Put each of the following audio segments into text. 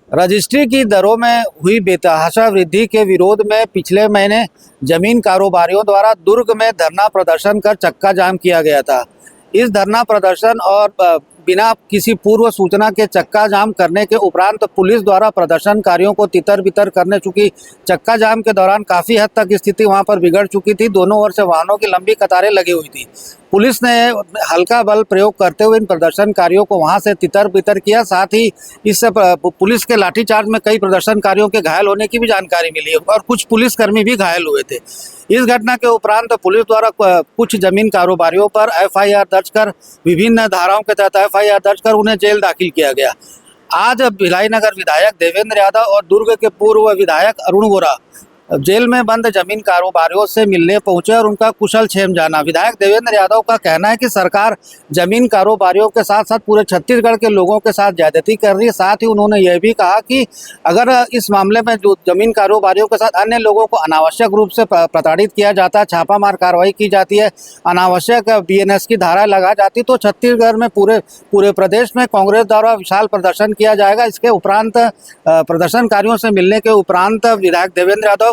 Registry की दरों में हुई बेतहाशा वृद्धि के विरोध में पिछले महीने जमीन कारोबारियों द्वारा दुर्ग में धरना प्रदर्शन कर चक्का जाम किया गया था। इस धरना प्रदर्शन और बिना किसी पूर्व सूचना के चक्का जाम करने के उपरांत पुलिस द्वारा प्रदर्शनकारियों को तितर बितर करने, चूंकि चक्का जाम के दौरान काफ़ी हद तक स्थिति वहां पर बिगड़ चुकी थी। दोनों ओर से वाहनों की लंबी कतारें लगी हुई थी। पुलिस ने हल्का बल प्रयोग करते हुए इन प्रदर्शनकारियों को वहां से तितर बितर किया। साथ ही इससे पुलिस के लाठीचार्ज में कई प्रदर्शनकारियों के घायल होने की भी जानकारी मिली और कुछ पुलिसकर्मी भी घायल हुए थे। इस घटना के उपरांत पुलिस द्वारा कुछ जमीन कारोबारियों पर एफआईआर दर्ज कर विभिन्न धाराओं के तहत एफआईआर दर्ज कर उन्हें जेल दाखिल किया गया। आज भिलाई नगर विधायक देवेंद्र यादव और दुर्ग के पूर्व विधायक अरुण वोरा जेल में बंद जमीन कारोबारियों से मिलने पहुंचे और उनका कुशल क्षेम जाना। विधायक देवेंद्र यादव का कहना है कि सरकार जमीन कारोबारियों के साथ साथ पूरे छत्तीसगढ़ के लोगों के साथ ज्यादती कर रही है। साथ ही उन्होंने यह भी कहा कि अगर इस मामले में जो जमीन कारोबारियों के साथ अन्य लोगों को अनावश्यक रूप से प्रताड़ित किया जाता है, छापामार कार्रवाई की जाती है, अनावश्यक बीएनएस की धारा लगा जाती, तो छत्तीसगढ़ में पूरे प्रदेश में कांग्रेस द्वारा विशाल प्रदर्शन किया जाएगा। इसके उपरांत प्रदर्शनकारियों से मिलने के उपरांत विधायक देवेंद्र यादव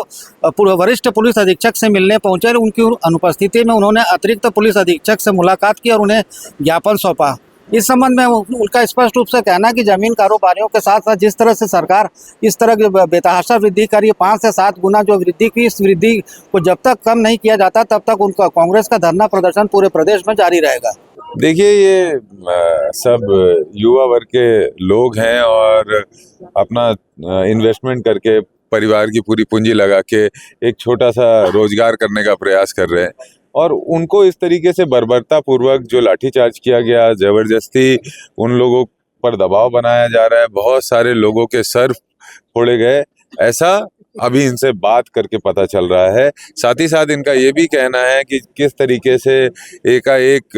वरिष्ठ पुलिस अधीक्षक से मिलने पहुंचे और उनकी अनुपस्थिति में उन्होंने अतिरिक्त पुलिस अधीक्षक से मुलाकात की और उन्हें ज्ञापन सौंपा। इस संबंध में उनका स्पष्ट रूप से कहना है कि जमीन कारोबारियों के साथ साथ जिस तरह से सरकार इस तरह की बेतहाशा वृद्धि करी है, 5 से 7 गुना जो वृद्धि की, इस वृद्धि को जब तक कम नहीं किया जाता तब तक उनका कांग्रेस का धरना प्रदर्शन पूरे प्रदेश में जारी रहेगा। देखिए, ये सब युवा वर्ग के लोग हैं और अपना इन्वेस्टमेंट करके परिवार की पूरी पूंजी लगा के एक छोटा सा रोजगार करने का प्रयास कर रहे हैं और उनको इस तरीके से बर्बरता पूर्वक जो लाठीचार्ज किया गया, जबरदस्ती उन लोगों पर दबाव बनाया जा रहा है, बहुत सारे लोगों के सर फोड़े गए, ऐसा अभी इनसे बात करके पता चल रहा है। साथ ही साथ इनका ये भी कहना है कि किस तरीके से एकाएक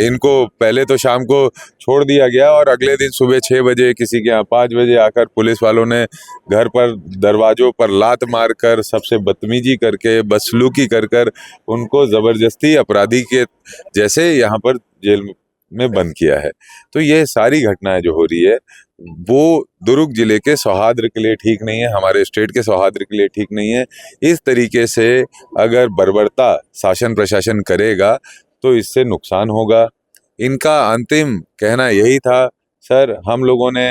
इनको पहले तो शाम को छोड़ दिया गया और अगले दिन सुबह 6 बजे किसी के यहाँ 5 बजे आकर पुलिस वालों ने घर पर दरवाजों पर लात मारकर, सबसे बदतमीजी करके, बदसलूकी कर उनको जबरदस्ती अपराधी के जैसे यहाँ पर जेल में बंद किया है। तो ये सारी घटनाएं जो हो रही है वो दुर्ग जिले के सौहार्द के लिए ठीक नहीं है, हमारे स्टेट के सौहार्द के लिए ठीक नहीं है। इस तरीके से अगर बर्बरता शासन प्रशासन करेगा तो इससे नुकसान होगा। इनका अंतिम कहना यही था, सर हम लोगों ने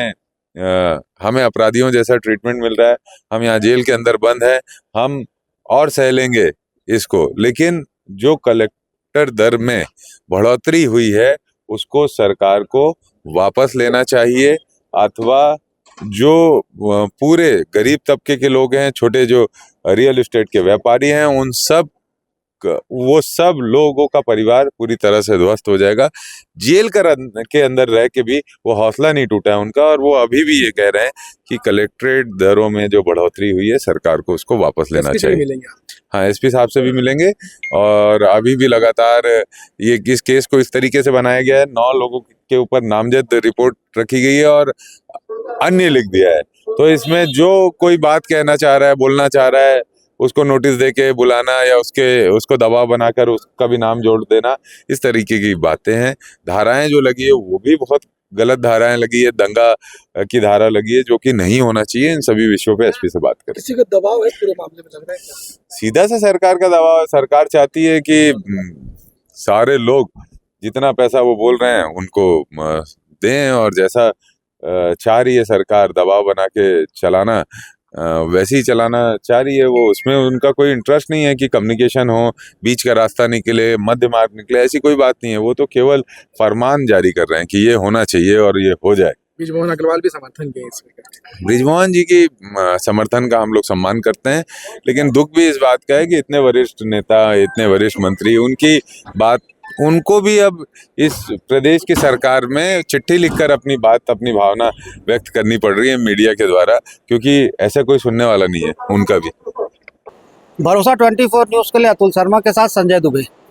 हमें अपराधियों जैसा ट्रीटमेंट मिल रहा है, हम यहाँ जेल के अंदर बंद है, हम और सह लेंगे इसको, लेकिन जो कलेक्टर दर में बढ़ोतरी हुई है उसको सरकार को वापस लेना चाहिए, अथवा जो पूरे गरीब तबके के लोग हैं, छोटे जो रियल एस्टेट के व्यापारी हैं, वो सब लोगों का परिवार पूरी तरह से ध्वस्त हो जाएगा। जेल के अंदर रह के भी वो हौसला नहीं टूटा है उनका और वो अभी भी ये कह रहे हैं कि कलेक्ट्रेट दरों में जो बढ़ोतरी हुई है सरकार को उसको वापस लेना चाहिए। हाँ, एसपी साहब से भी मिलेंगे और अभी भी लगातार ये इस केस को इस तरीके से बनाया गया है, 9 लोगों के ऊपर नामजद रिपोर्ट रखी गई है और अन्य लिख दिया है। तो इसमें जो कोई बात कहना चाह रहा है, बोलना चाह रहा है, उसको नोटिस देके बुलाना या उसको दबाव बनाकर उसका भी नाम जोड़ देना, इस तरीके की बातें हैं। धाराएं जो लगी है वो भी बहुत गलत धाराएं लगी है, दंगा की धारा लगी है, जो कि नहीं होना चाहिए। इन सभी विषयों पे एसपी से बात करें। किसी का दबाव है पूरे मामले में लग रहा है? सीधा सा सरकार का दबाव है। सरकार चाहती है कि सारे लोग जितना पैसा वो बोल रहे हैं उनको दें और जैसा चाह रही है सरकार दबाव बना के चलाना, वैसे ही चलाना चाह रही है वो। उसमें उनका कोई इंटरेस्ट नहीं है कि कम्युनिकेशन हो, बीच का रास्ता निकले, मध्य मार्ग निकले, ऐसी कोई बात नहीं है। वो तो केवल फरमान जारी कर रहे हैं कि ये होना चाहिए और ये हो जाए। बृजमोहन अग्रवाल भी समर्थन किए इसमें। बृजमोहन जी की समर्थन का हम लोग सम्मान करते हैं, लेकिन दुख भी इस बात का है कि इतने वरिष्ठ नेता, इतने वरिष्ठ मंत्री, उनकी बात उनको भी अब इस प्रदेश की सरकार में चिट्ठी लिखकर अपनी बात, अपनी भावना व्यक्त करनी पड़ रही है मीडिया के द्वारा, क्योंकि ऐसा कोई सुनने वाला नहीं है उनका भी। भरोसा 24 न्यूज़ के लिए अतुल शर्मा के साथ संजय दुबे।